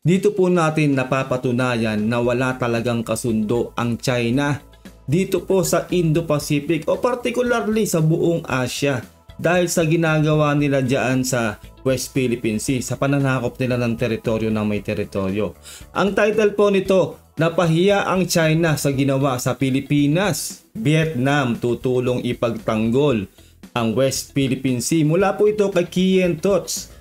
Dito po natin napapatunayan na wala talagang kasundo ang China dito po sa Indo-Pacific o particularly sa buong Asia dahil sa ginagawa nila dyan sa West Philippine Sea, sa pananakop nila ng teritoryo ng may teritoryo. Ang title po nito, napahiya ang China sa ginawa sa Pilipinas. Vietnam tutulong ipagtanggol ang West Philippine Sea. Mula po ito kay Kian Tots.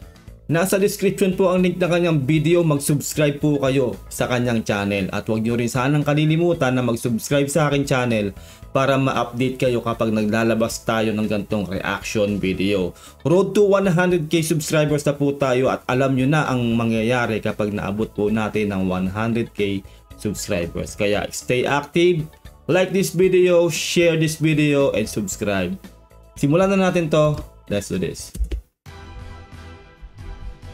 Nasa description po ang link na kanyang video. Mag-subscribe po kayo sa kanyang channel. At huwag nyo rin sanang kalilimutan na mag-subscribe sa aking channel para ma-update kayo kapag naglalabas tayo ng gantong reaction video. Road to 100k subscribers na po tayo at alam nyo na ang mangyayari kapag naabot po natin ng 100k subscribers. Kaya stay active, like this video, share this video, and subscribe. Simulan na natin to. Let's do this.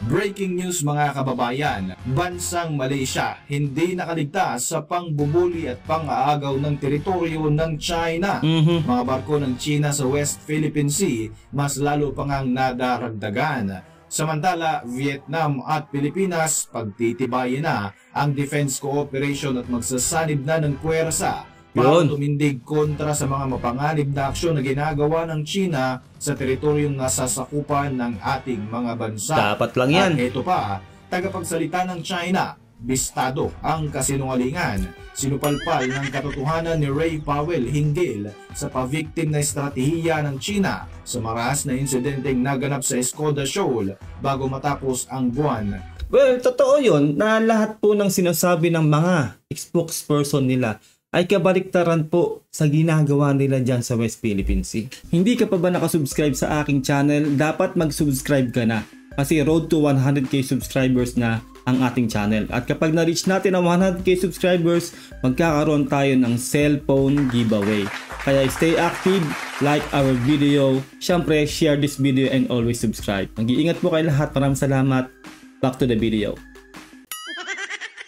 Breaking news mga kababayan, bansang Malaysia hindi nakaligtas sa pangbubuli at pang-aagaw ng teritoryo ng China. Mga barko ng China sa West Philippine Sea mas lalo pang ang nadaragdagan. Samantala, Vietnam at Pilipinas pagtitibayin na ang defense cooperation at magsasanib na ng puwersa para tumindig kontra sa mga mapanganib na aksyon na ginagawa ng China sa teritoryong nasasakupan ng ating mga bansa. Dapat lang yan. At ito pa, tagapagsalita ng China, bistado ang kasinungalingan. Sinupalpal ng katotohanan ni Ray Powell hinggil sa pa-victim na estratehiya ng China sa maras na insidenteng naganap sa Escoda Shoal bago matapos ang buwan. Well, totoo yun na lahat po ng sinasabi ng mga spokesperson nila ay kabaliktaran po sa ginagawa nila dyan sa West Philippine Sea. Hindi ka pa ba nakasubscribe sa aking channel? Dapat mag-subscribe ka na kasi road to 100k subscribers na ang ating channel. At kapag na-reach natin ang 100k subscribers, magkakaroon tayo ng cellphone giveaway. Kaya stay active, like our video, syempre share this video and always subscribe. Mag-iingat po kayo lahat. Maraming salamat. Back to the video.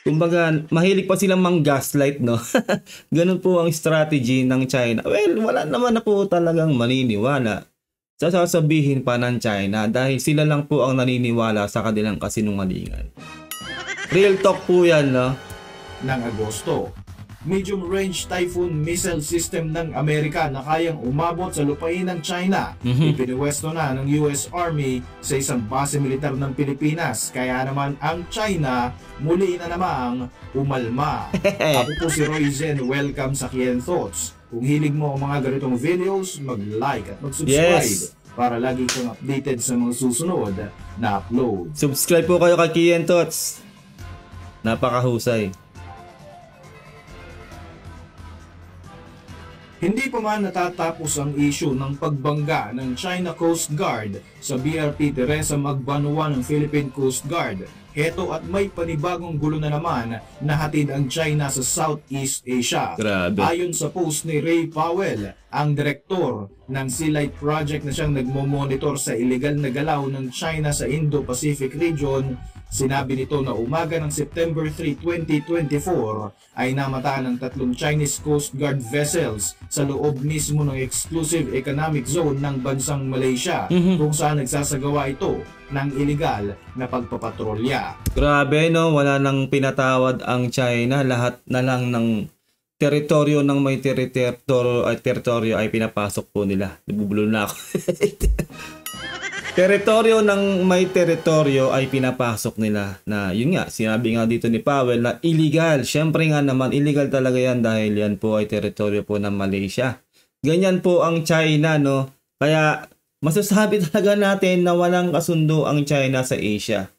Kumbaga, mahilig pa silang mang-gaslight, no? Ganun po ang strategy ng China. Well, wala naman na po talagang maniniwala sa sasabihin pa ng China dahil sila lang po ang naniniwala sa kanilang kasinungalingan. Real talk po yan, no? Ng Agosto, medium-range typhoon missile system ng Amerika na kayang umabot sa lupain ng China. Ipinwesto na ng US Army sa isang base militar ng Pilipinas. Kaya naman ang China muli na namang umalma. Ako po si Roy Zen. Welcome sa Kian Thoughts. Kung hilig mo ang mga ganitong videos, mag-like at mag-subscribe para lagi kang updated sa mga susunod na upload. Subscribe po kayo kay Kian Thoughts. Napakahusay. Hindi pa man natatapos ang issue ng pagbangga ng China Coast Guard sa BRP Teresa Magbanua ng Philippine Coast Guard. Heto at may panibagong gulo na naman na hatid ang China sa Southeast Asia. Grabe. Ayon sa post ni Ray Powell, ang direktor ng Sea Light Project na siyang nagmo-monitor sa illegal na galaw ng China sa Indo-Pacific region, sinabi nito na umaga ng September 3, 2024 ay namataan ng 3 Chinese Coast Guard vessels sa loob mismo ng exclusive economic zone ng bansang Malaysia kung saan nagsasagawa ito ng illegal na pagpapatrolya. Grabe, no? Wala nang pinatawad ang China. Lahat na lang ng teritoryo ng may teritoryo ay pinapasok po nila. Nabubulol na ako. Teritoryo ng may teritoryo ay pinapasok nila na yun nga, sinabi nga dito ni Powell na illegal. Syempre nga naman, illegal talaga yan dahil yan po ay teritoryo po ng Malaysia. Ganyan po ang China, no? Kaya masasabi talaga natin na walang kasundo ang China sa Asia.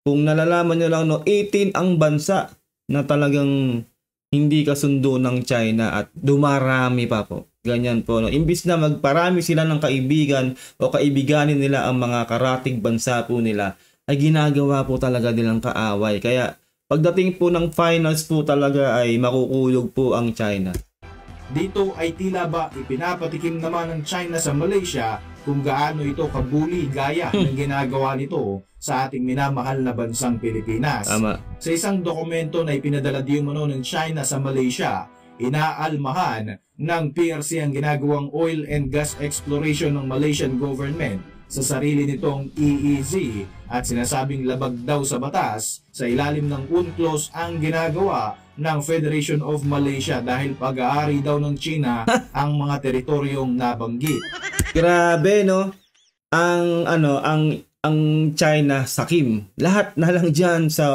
Kung nalalaman nyo lang, no, 18 ang bansa na talagang hindi kasundo ng China at dumarami pa po. Ganyan po, no? Imbis na magparami sila ng kaibigan o kaibiganin nila ang mga karatig bansa po nila, ay ginagawa po talaga nilang kaaway. Kaya pagdating po ng finals po talaga ay makukulog po ang China. Dito ay tila ba ipinapatikim naman ng China sa Malaysia kung gaano ito kabuli gaya ng ginagawa nito sa ating minamahal na bansang Pilipinas. Tama. Sa isang dokumento na ipinadala di umano ng China sa Malaysia, inaalmahan ng PRC ang ginagawang oil and gas exploration ng Malaysian government sa sarili nitong EEZ at sinasabing labag daw sa batas sa ilalim ng UNCLOS ang ginagawa ng Federation of Malaysia dahil pag-aari daw ng China ang mga teritoryong nabanggit. Grabe, no? Ang China, sakim. Lahat na lang dyan sa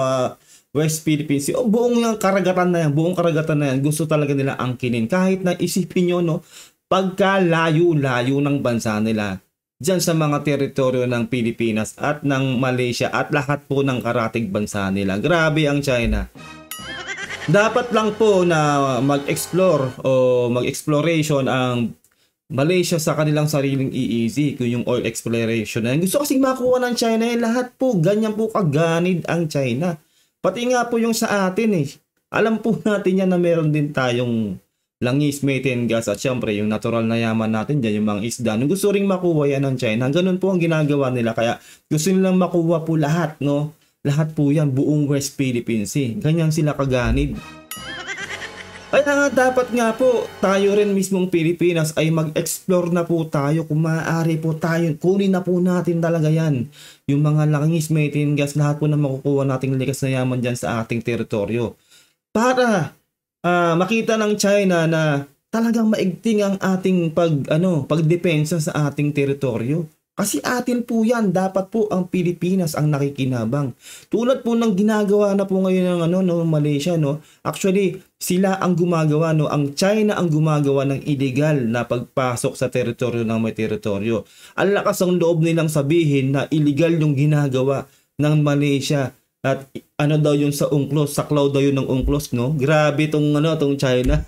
West Philippine Sea. Buong yung karagatan na yan, buong karagatan na yan, gusto talaga nila angkinin. Kahit na isipin nyo, no? Pagkalayo-layo ng bansa nila dyan sa mga teritoryo ng Pilipinas at ng Malaysia at lahat po ng karatig bansa nila. Grabe ang China. Dapat lang po na mag-explore o mag-exploration ang Malaysia sa kanilang sariling EEZ, kung yung oil exploration na yan. Gusto kasing makuha ng China eh. Lahat po, ganyan po kaganid ang China. Pati nga po yung sa atin eh. Alam po natin yan na meron din tayong langis, methane gas at syempre yung natural na yaman natin dyan, yung mga isda. Nung gusto ring makuha yan ng China, ganun po ang ginagawa nila. Kaya gusto nilang makuha po lahat, no? Lahat po yan, buong West Philippine Sea. Ganyan sila kaganid. Kaya nga dapat nga po, tayo rin mismong Pilipinas ay mag-explore na po tayo. Kung maaari po tayo, kunin na po natin talaga yan. Yung mga langis, methane gas, lahat po na makukuha nating likas na yaman dyan sa ating teritoryo. Para makita ng China na talagang maigting ang ating pagdepensa sa ating teritoryo. Kasi atin po yan, dapat po ang Pilipinas ang nakikinabang. Tulad po ng ginagawa na po ngayon ng Malaysia, no. Actually, sila ang gumagawa, no. Ang China ang gumagawa ng illegal na pagpasok sa teritoryo ng may teritoryo. Ang lakas ang loob nilang sabihin na illegal yung ginagawa ng Malaysia. At daw yun sa UNCLOS, saklaw daw yun ng UNCLOS, no? Grabe tong China.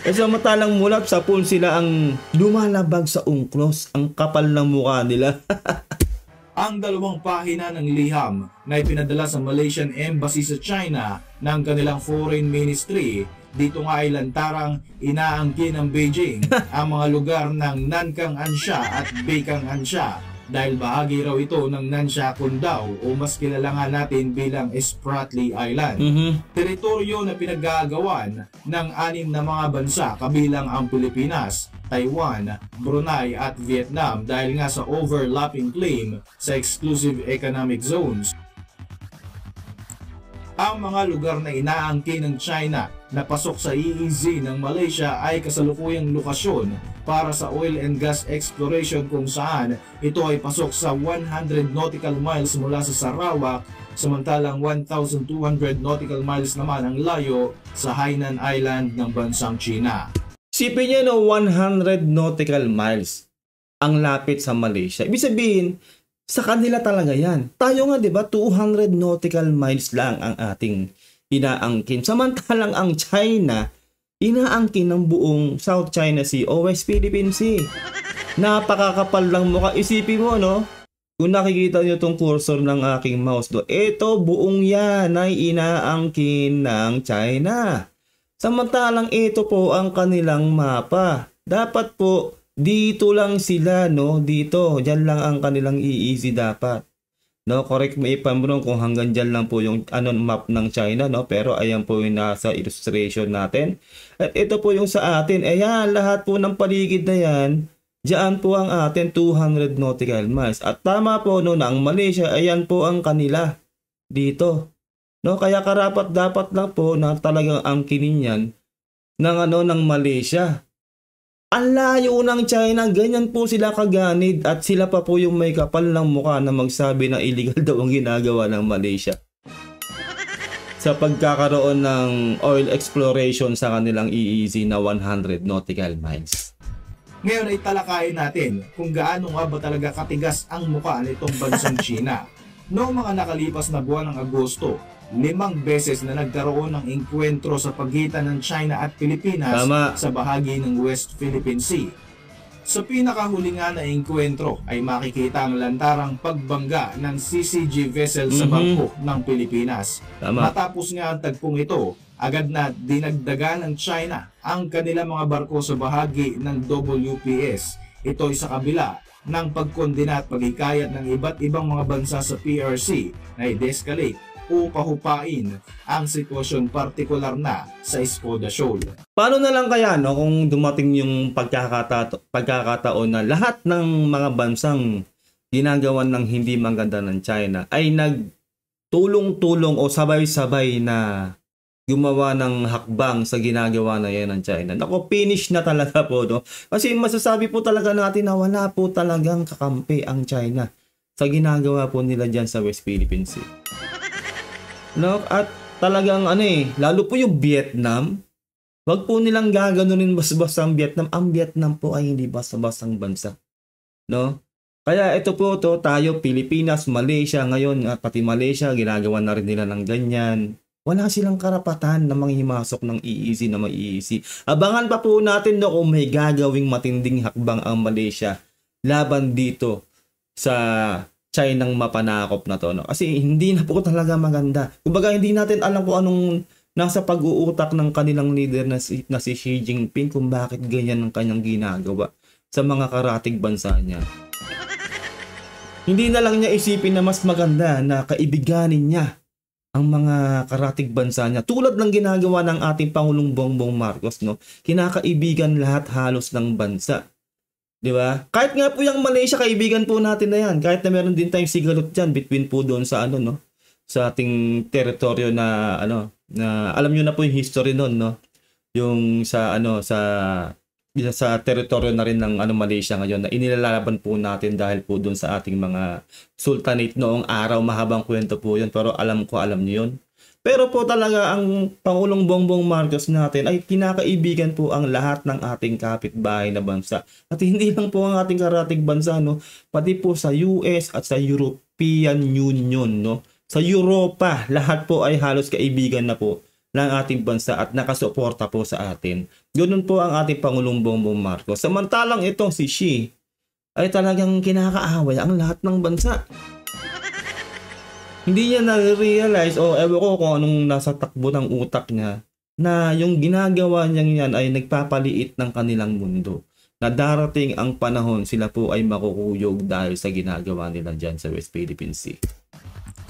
Eh samantalang mulat sa pool sila ang lumalabag sa UNCLOS, ang kapal ng mukha nila. Ang 2 pahina ng liham na ipinadala sa Malaysian Embassy sa China ng kanilang Foreign Ministry, dito nga ay lantarang inaangkin ng Beijing ang mga lugar ng Nankang Ansha at Baikang Ansha dahil bahagi raw ito ng Nansha Kundao o mas kilala nga natin bilang Spratly Island. Teritoryo na pinaggagawan ng 6 na mga bansa kabilang ang Pilipinas, Taiwan, Brunei at Vietnam dahil nga sa overlapping claim sa exclusive economic zones. Ang mga lugar na inaangkin ng China na pasok sa EEZ ng Malaysia ay kasalukuyang lokasyon para sa oil and gas exploration kung saan ito ay pasok sa 100 nautical miles mula sa Sarawak, samantalang 1,200 nautical miles naman ang layo sa Hainan Island ng bansang China. Sipin niyo 100 nautical miles ang lapit sa Malaysia. Ibig sabihin, sa kanila talaga yan. Tayo nga 'di ba 200 nautical miles lang ang ating inaangkin. Samantalang ang China inaangkin ng buong South China Sea o West Philippine Sea. Napakakapal lang mukha. Isipin mo, no? Kung nakikita niyo tong cursor ng aking mouse do, ito buong yan ay inaangkin ng China. Samantalang ito po ang kanilang mapa. Dapat po dito lang sila, no? Dito, diyan lang ang kanilang EEZ dapat. No, correct mo ipamron kung hanggang diyan lang po yung map ng China, no? Pero ayan po yung nasa illustration natin. At ito po yung sa atin. Ayan, lahat po ng paligid na yan, diyan po ang atin 200 nautical miles. At tama po no, na ang Malaysia, ayan po ang kanila dito. No, kaya karapat dapat lang po na talagang angkinin yan ng Malaysia. Ang layo ng China, ganyan po sila kaganid at sila pa po yung may kapal ng mukha na magsabi na illegal daw ang ginagawa ng Malaysia sa pagkakaroon ng oil exploration sa kanilang EEZ na 100 nautical miles. Ngayon ay talakayin natin kung gaano nga ba talaga katigas ang mukha nitong bansang China. Noong mga nakalipas na buwan ng Agosto, 5 beses na nagkaroon ng engkwentro sa pagitan ng China at Pilipinas sa bahagi ng West Philippine Sea. Sa pinakahuli nga na engkwentro ay makikita ang lantarang pagbangga ng CCG vessel sa bangko ng Pilipinas. Matapos nga ang tagpong ito, agad na dinagdagan ng China ang kanilang mga barko sa bahagi ng WPS. Ito ay sa kabila ng pagkondena at paghikayat ng iba't ibang mga bansa sa PRC na i-de-escalate o pahupain ang sitwasyon partikular na sa Skoda Shoal. Paano na lang kaya kung dumating yung pagkakataon na lahat ng mga bansang ginagawa ng hindi maganda ng China ay nagtulong-tulong o sabay-sabay na gumawa ng hakbang sa ginagawa na yan ng China. Nako, finish na talaga po, no? Kasi masasabi po talaga natin na wala po talagang kakampi ang China sa ginagawa po nila dyan sa West Philippine Sea. No? At talagang lalo po yung Vietnam, wag po nilang gaganunin basta-basta ang Vietnam. Ang Vietnam po ay hindi basta-bastang bansa. No? Kaya ito po tayo, Pilipinas, Malaysia, ngayon, pati Malaysia, ginagawa na rin nila ng ganyan. Wala silang karapatan na manghimasok ng EEZ na maiisi. Abangan pa po natin kung may gagawing matinding hakbang ang Malaysia laban dito sa Chinang mapanakop na to. No? Kasi hindi na po talaga maganda. Kumbaga hindi natin alam kung anong nasa pag-uutak ng kanilang leader na si Xi Jinping kung bakit ganyan ang kanyang ginagawa sa mga karatig bansa niya. Hindi na lang niya isipin na mas maganda na kaibiganin niya ang mga karatig bansa niya. Tulad ng ginagawa ng ating Pangulong Bongbong Marcos, no? Kinakaibigan lahat halos ng bansa. 'Di ba? Kahit nga po yung Malaysia, kaibigan po natin na yan. Kahit na meron din tayong sigalot diyan between po doon sa no? Sa ating teritoryo na na alam niyo na po yung history noon, no? Yung sa sa teritoryo na rin ng Malaysia ngayon na inilalaban po natin dahil po doon sa ating mga sultanate noong araw. Mahabang kwento po yun, pero alam niyo yun. Pero po talaga ang Pangulong Bongbong Marcos natin ay kinakaibigan po ang lahat ng ating kapitbahay na bansa. At hindi lang po ang ating karatig bansa, no? Pati po sa US at sa European Union, no? Sa Europa, lahat po ay halos kaibigan na po ng ating bansa at nakasuporta po sa atin. Ganoon po ang ating Pangulong Bongbong Marcos. Samantalang itong si Xi ay talagang kinakaaway ang lahat ng bansa. Hindi niya na-realize o ewan ko kung anong nasa takbo ng utak niya na yung ginagawa niya yan ay nagpapaliit ng kanilang mundo. Na darating ang panahon sila po ay makukuyog dahil sa ginagawa nila dyan sa West Philippine Sea.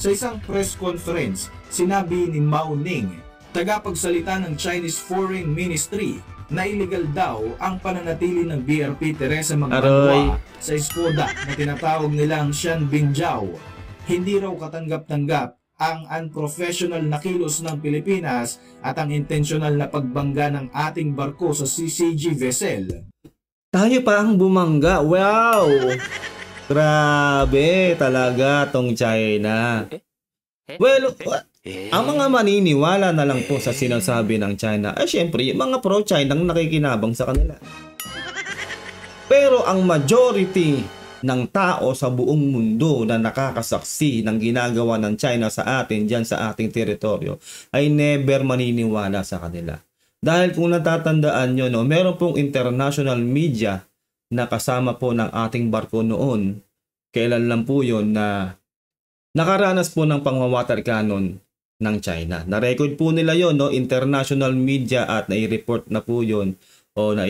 Sa isang press conference, sinabi ni Mao Ning, tagapagsalita ng Chinese Foreign Ministry, na illegal daw ang pananatili ng BRP Teresa Magbanua sa Skoda na tinatawag nilang Shanbingjiao. Hindi raw katanggap-tanggap ang unprofessional na kilos ng Pilipinas at ang intentional na pagbangga ng ating barko sa CCG vessel. Tayo pa ang bumangga. Wow! Grabe talaga tong China. Well, ang mga maniniwala na lang po sa sinasabi ng China ay syempre yung mga pro-China ang nakikinabang sa kanila. Pero ang majority ng tao sa buong mundo na nakakasaksi ng ginagawa ng China sa atin dyan sa ating teritoryo ay never maniniwala sa kanila. Dahil kung natatandaan nyo, no, meron pong international media na kasama po ng ating barko noon. Kailan lang po yun na nakaranas po ng pangwawater cannon ng China. Na-record po nila yon, no, international media, at nai-report na po yon o na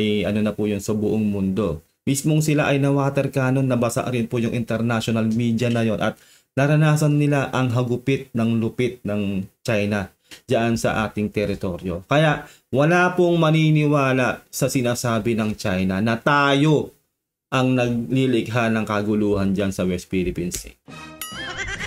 po yon sa buong mundo. Mismong sila ay na-water cannon, nabasa rin po yung international media na yon at naranasan nila ang hagupit ng lupit ng China diyan sa ating teritoryo. Kaya wala pong maniniwala sa sinasabi ng China na tayo ang naglilikha ng kaguluhan diyan sa West Philippine Sea.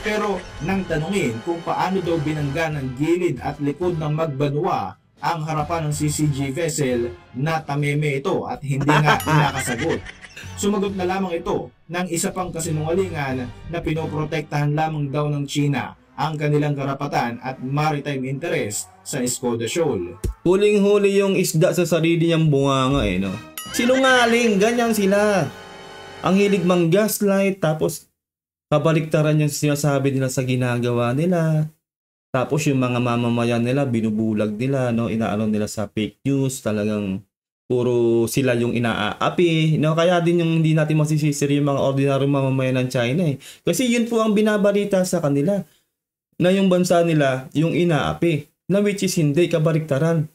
Pero nang tanungin kung paano daw binangga ng gilid at likod ng Magbanua ang harapan ng CCG vessel, na tameme ito at hindi nga nakasagot. Sumagot na lamang ito ng isa pang kasinungalingan na pinoprotektahan lamang daw ng China ang kanilang karapatan at maritime interest sa Skoda Shoal. Huling-huli yung isda sa sarili niyang bunganga no? Sinungaling, ganyan sila. Ang hilig mang gaslight, tapos kabaliktaran yung sinasabi nila sa ginagawa nila. Tapos yung mga mamamayan nila, binubulag nila, no? Inaano nila sa fake news, talagang puro sila yung inaaapi, no? Kaya din yung hindi natin masisisir yung mga ordinaryong mamamayan ng China eh. Kasi yun po ang binabalita sa kanila, na yung bansa nila yung inaapi, na which is hindi, kabaliktaran.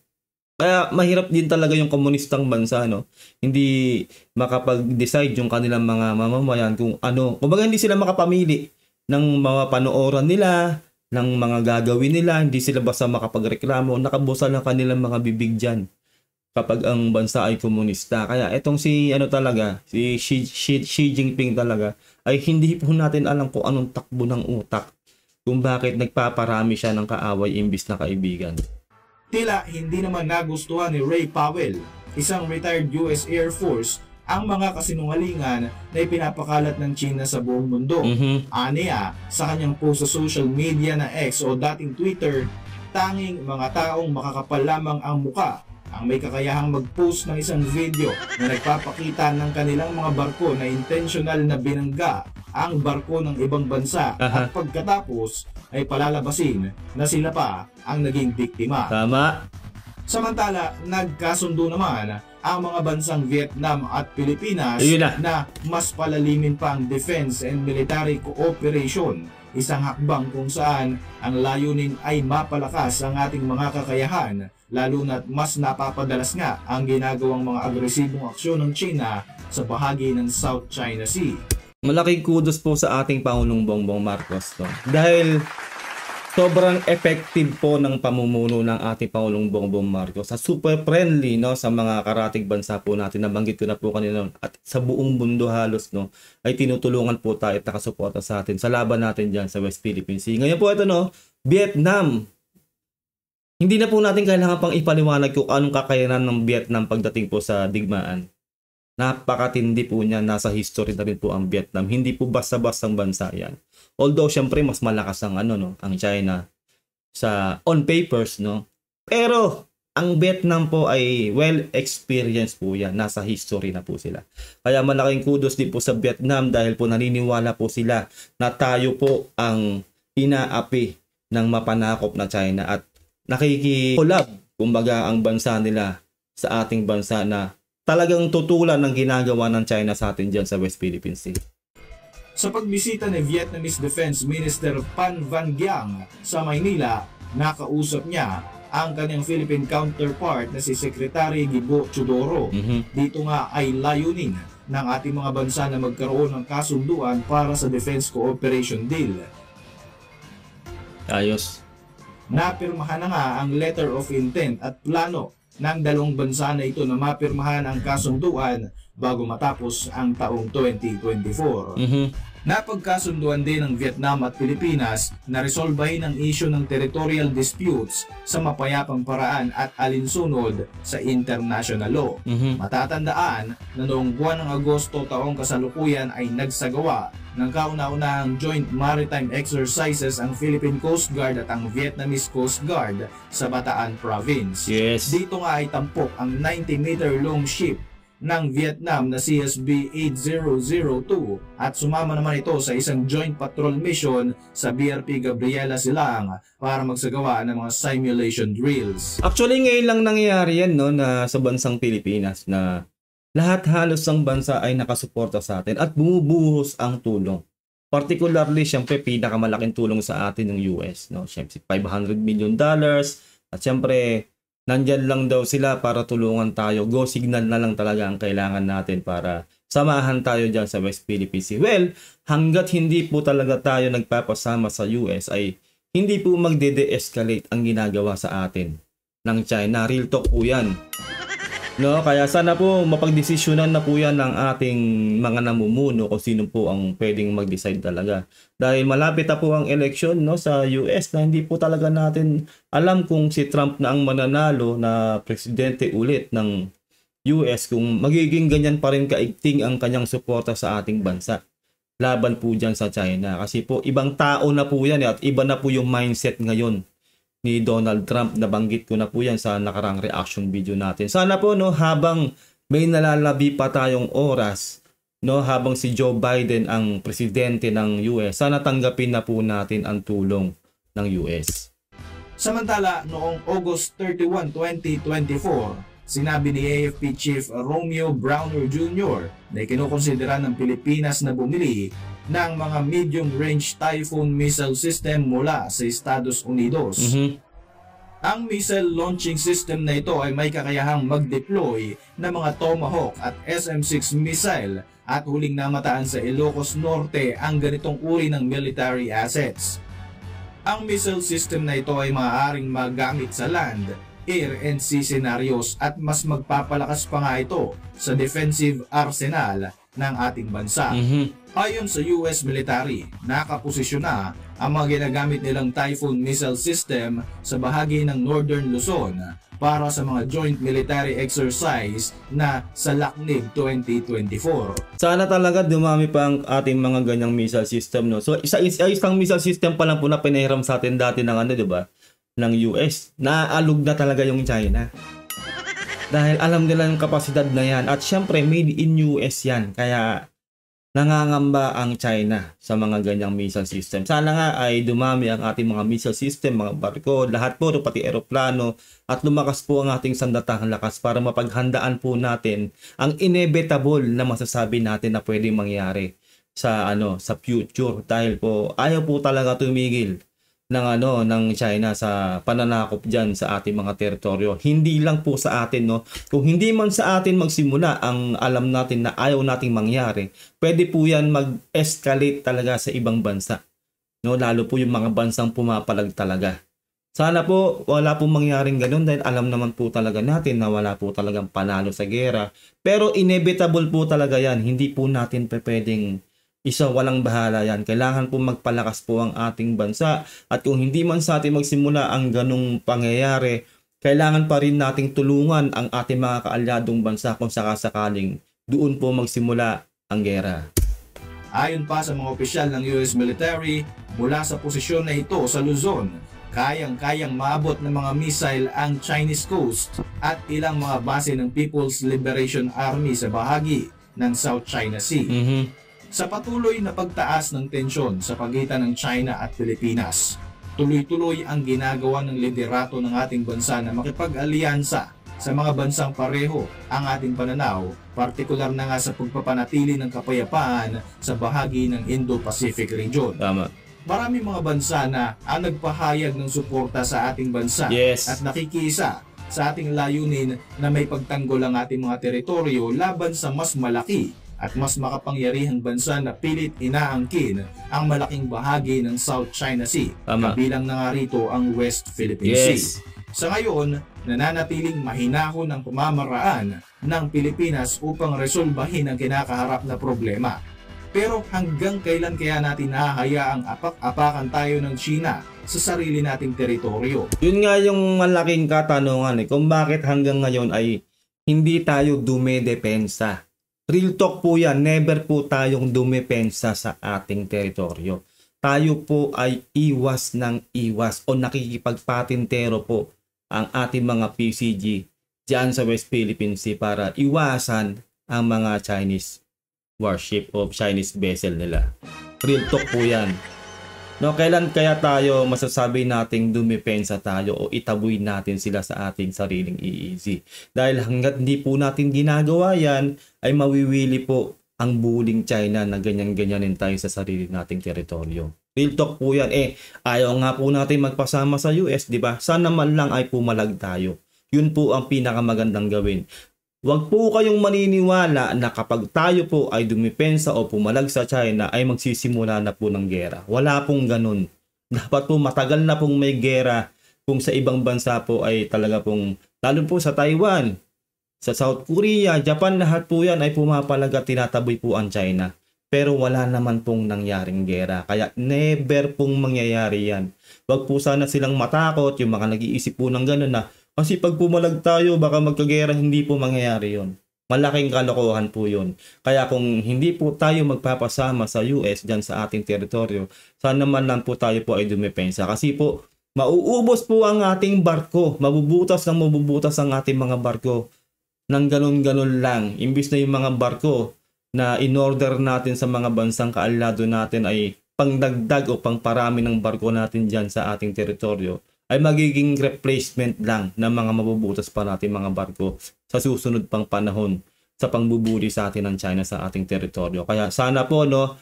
Kaya mahirap din talaga yung komunistang bansa, no? Hindi makapag-decide yung kanilang mga mamamayan kung ano. Kumbaga hindi sila makapamili ng mga panooran nila, ng mga gagawin nila, hindi sila basta makapagreklamo, nakabusa lang kanilang mga bibig dyan kapag ang bansa ay komunista. Kaya etong si Xi Jinping talaga ay hindi po natin alam kung anong takbo ng utak, kung bakit nagpaparami siya ng kaaway imbis na kaibigan. Tila hindi naman nagustuhan ni Ray Powell, isang retired US Air Force, ang mga kasinungalingan na ipinapakalat ng China sa buong mundo. Aniya, sa kanyang post sa social media na X o dating Twitter, tanging mga taong makakapal lamang ang muka ang may kakayahang mag-post ng isang video na nagpapakita ng kanilang mga barko na intentional na binangga ang barko ng ibang bansa at pagkatapos ay palalabasin na sila pa ang naging biktima. Tama. Samantala, nagkasundo naman ang mga bansang Vietnam at Pilipinas na mas palalimin pa ang defense and military cooperation, isang hakbang kung saan ang layunin ay mapalakas ang ating mga kakayahan, lalo na't mas napapadalas nga ang ginagawang mga agresibong aksyon ng China sa bahagi ng South China Sea. Malaking kudos po sa ating Pangulong Bongbong Marcos dahil sobrang effective po ng pamumuno ng ating Pangulong Bongbong Marcos. Super friendly sa mga karatig bansa po natin. Nabanggit ko na po kanina at sa buong mundo halos ay tinutulungan po tayo at nakasuporta sa atin sa laban natin dyan sa West Philippine Sea. Ngayon po ito Vietnam. Hindi na po natin kailangan pang ipaliwanag kung anong kakayanan ng Vietnam pagdating po sa digmaan. Napakatindi po niya, nasa history na rin po ang Vietnam. Hindi po basta-bastang bansa yan. Although syempre mas malakas ang ang China sa on papers Pero ang Vietnam po ay well experienced po yan. Nasa history na po sila. Kaya malaking kudos din po sa Vietnam dahil po naniniwala po sila na tayo po ang inaapi ng mapanakop na China at nakikikolab kumbaga ang bansa nila sa ating bansa na talagang tutulan ng ginagawa ng China sa atin dyan sa West Philippine Sea. Sa pagbisita ni Vietnamese Defense Minister Phan Van Giang sa Maynila, nakausap niya ang kanyang Philippine counterpart na si Secretary Gibo Chodoro. Dito nga ay layunin ng ating mga bansa na magkaroon ng kasunduan para sa defense cooperation deal. Ayos. Napirmahan na nga ang letter of intent at plano ng dalawang bansa na ito na mapirmahan ang kasunduan bago matapos ang taong 2024. Napagkasunduan din ng Vietnam at Pilipinas na resolbahin ang issue ng territorial disputes sa mapayapang paraan at alinsunod sa international law. Matatandaan na noong buwan ng Agosto taong kasalukuyan ay nagsagawa ng kauna-unahang joint maritime exercises ang Philippine Coast Guard at ang Vietnamese Coast Guard sa Bataan Province. Dito nga ay tampok ang 90-meter long ship ng Vietnam na CSB 8002 at sumama naman ito sa isang joint patrol mission sa BRP Gabriela Silang para magsagawa ng mga simulation drills. Actually ngayon lang nangyayari yan na sa bansang Pilipinas na lahat halos ng bansa ay nakasuporta sa atin at bumubuhos ang tulong. Particularly siyempre pinakamalaking tulong sa atin ng US, Siyempre $500 million at siyempre nandyan lang daw sila para tulungan tayo. Go signal na lang talaga ang kailangan natin para samahan tayo dyan sa West Philippine Sea. Well, hanggat hindi po talaga tayo nagpapasama sa US ay hindi po magde-de-escalate ang ginagawa sa atin ng China. Real talk po yan. Kaya sana po mapagdesisyonan na po yan ng ating mga namumuno kung sino po ang pwedeng mag-decide talaga. Dahil malapit na po ang eleksyon sa US na hindi po talaga natin alam kung si Trump na ang mananalo na presidente ulit ng US, kung magiging ganyan pa rin kaigting ang kanyang suporta sa ating bansa. Laban po dyan sa China. Kasi po ibang tao na po yan at iba na po yung mindset ngayon ni Donald Trump. Nabanggit ko na po yan sa nakarang reaction video natin. Sana po habang may nalalabi pa tayong oras, habang si Joe Biden ang presidente ng US, sana tanggapin na po natin ang tulong ng US. Samantala, noong August 31, 2024, sinabi ni AFP Chief Romeo Browner Jr. na ikinukonsidera ng Pilipinas na bumili ng mga medium-range Typhoon missile system mula sa Estados Unidos. Ang missile launching system na ito ay may kakayahang mag-deploy ng mga Tomahawk at SM-6 missile at huling namataan sa Ilocos Norte ang ganitong uri ng military assets. Ang missile system na ito ay maaaring magamit sa land air and sea scenarios at mas magpapalakas pa nga ito sa defensive arsenal ng ating bansa. Ayon sa US military, nakaposisyon na ang mga ginagamit nilang Typhoon missile system sa bahagi ng Northern Luzon para sa mga joint military exercise na sa Lacnib 2024. Sana talaga dumami pa ang ating mga ganyang missile system, no? So isang missile system pa lang po na pinahiram sa atin dati ng ano, 'di ba? Ng US. Naaalog na talaga yung China. Dahil alam nila yung kapasidad na yan. At syempre, made in US yan. Kaya nangangamba ang China sa mga ganyang missile system. Sana nga ay dumami ang ating mga missile system, mga barko, lahat po, pati eroplano, at lumakas po ang ating sandatahang lakas para mapaghandaan po natin ang inevitable na masasabi natin na pwedeng mangyari sa future. Dahil po ayaw po talaga tumigil ng China sa pananakop diyan sa ating mga teritoryo. Hindi lang po sa atin, no. Kung hindi man sa atin magsimula ang alam natin na ayaw nating mangyari, pwede po yan mag-escalate talaga sa ibang bansa. No, lalo po yung mga bansang pumapalag talaga. Sana po wala pong mangyaring ganun dahil alam naman po talaga natin na wala po talagang panalo sa gera. Pero inevitable po talaga yan. Hindi po natin pwedeng walang bahala yan. Kailangan po magpalakas po ang ating bansa. At kung hindi man sa atin magsimula ang ganung pangyayari, kailangan pa rin nating tulungan ang ating mga kaalyadong bansa kung sakasakaling doon po magsimula ang gera. Ayon pa sa mga opisyal ng US military, mula sa posisyon na ito sa Luzon, kayang-kayang maabot ng mga missile ang Chinese coast at ilang mga base ng People's Liberation Army sa bahagi ng South China Sea. Sa patuloy na pagtaas ng tensyon sa pagitan ng China at Pilipinas, tuloy-tuloy ang ginagawa ng liderato ng ating bansa na makipag-alyansa sa mga bansang pareho ang ating pananaw, partikular na nga sa pagpapanatili ng kapayapaan sa bahagi ng Indo-Pacific region. Tama. Maraming mga bansa na ang nagpahayag ng suporta sa ating bansa at nakikisa sa ating layunin na may pagtanggol ang ating mga teritoryo laban sa mas malaki at mas makapangyarihang bansa na pilit inaangkin ang malaking bahagi ng South China Sea. Kabilang na nga rito ang West Philippine Sea. Sa ngayon, nananatiling mahinahon ang pamamaraan ng Pilipinas upang resolbahin ang kinakaharap na problema. Pero hanggang kailan kaya natin nahahayaang apak-apakan tayo ng China sa sarili nating teritoryo? Yun nga yung malaking katanungan kung bakit hanggang ngayon ay hindi tayo dumedepensa. Real talk po yan, never po tayong dumepensa sa ating teritoryo. Tayo po ay iwas ng iwas o nakikipagpatintero po ang ating mga PCG dyan sa West Philippine Sea para iwasan ang mga Chinese warship o Chinese vessel nila. Real talk po yan. No, kailan kaya tayo masasabi nating dumepensa tayo o itaboy natin sila sa ating sariling EEZ? Dahil hanggat hindi po natin ginagawa yan, ay mawiwili po ang buling China na ganyan-ganyanin tayo sa sarili nating teritoryo. Real talk po yan. Ayaw nga po natin magpasama sa US, di ba? Sana man lang ay pumalag tayo. Yun po ang pinakamagandang gawin. Huwag po kayong maniniwala na kapag tayo po ay dumipensa o pumalag sa China ay magsisimula na po ng gera. Wala pong ganun. Dapat po matagal na pong may gera kung sa ibang bansa po ay talaga pong, lalo po sa Taiwan, sa South Korea, Japan, lahat po yan ay pumapalag at tinataboy po ang China. Pero wala naman pong nangyaring gera. Kaya never pong mangyayari yan. Huwag po sana silang matakot, yung mga nag-iisip po ng ganun na, kasi pag pumalag tayo, baka magkagera, hindi po mangyayari yon. Malaking kalokohan po yun. Kaya kung hindi po tayo magpapasama sa US dyan sa ating teritoryo, sana man lang po tayo po ay dumepensa. Kasi po, mauubos po ang ating barko. Mabubutas ng mabubutas ang ating mga barko. Nang ganun-ganun lang. Imbis na yung mga barko na in-order natin sa mga bansang kaalyado natin ay pangdagdag o pangparami ng barko natin dyan sa ating teritoryo, ay magiging replacement lang ng mga mabubutas pa natin mga barko sa susunod pang panahon sa pangbubuli sa atin ng China sa ating teritoryo. Kaya sana po, no,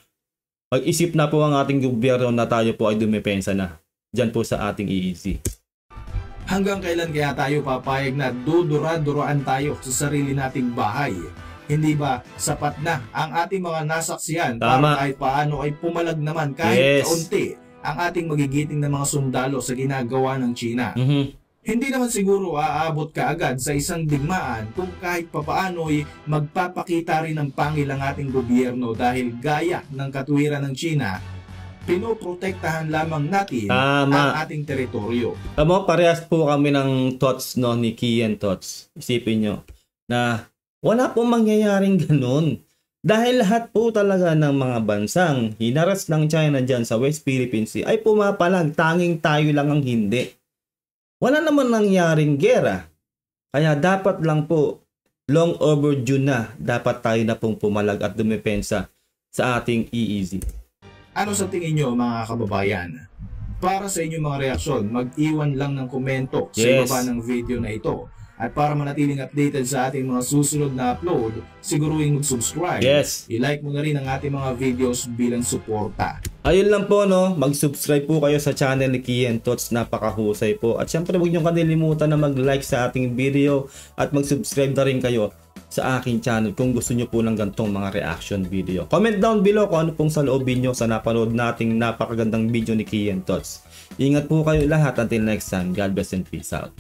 mag-isip na po ang ating gobyerno na tayo po ay dumepensa na dyan po sa ating EEZ. Hanggang kailan kaya tayo papayag na dudura-duraan tayo sa sarili nating bahay? Hindi ba sapat na ang ating mga nasaksihan para kahit paano ay pumalag naman kahit kaunti ang ating magigiting na mga sundalo sa ginagawa ng China? Hindi naman siguro aabot kaagad sa isang digmaan kung kahit papaano'y magpapakita rin ng pangil ang ating gobyerno dahil gaya ng katuwiran ng China, pinoprotektahan lamang natin ang ating teritoryo. Parehas po kami ng thoughts no, ni Kian Thoughts. Isipin nyo na wala pong mangyayaring ganun. Dahil lahat po talaga ng mga bansang hinaras ng China dyan sa West Philippine Sea ay pumapalag, tanging tayo lang ang hindi. Wala naman nangyaring gera. Kaya dapat lang po, long overdue na, dapat tayo na pong pumalag at dumepensa sa ating EEZ. Ano sa tingin nyo mga kababayan? Para sa inyong mga reaksyon, mag-iwan lang ng komento sa ibaba ng video na ito. At para manatiling updated sa ating mga susunod na upload, siguruhin mag-subscribe. I-like mo na rin ang ating mga videos bilang suporta. Ayun lang po no, mag-subscribe po kayo sa channel ni Kian Thoughts, napakahusay po. At syempre huwag nyo kalilimutan na mag-like sa ating video at mag-subscribe na rin kayo sa aking channel kung gusto nyo po ng gantong mga reaction video. Comment down below kung ano pong saloobin nyo sa napanood nating napakagandang video ni Kian Thoughts. Ingat po kayo lahat until next time. God bless and peace out.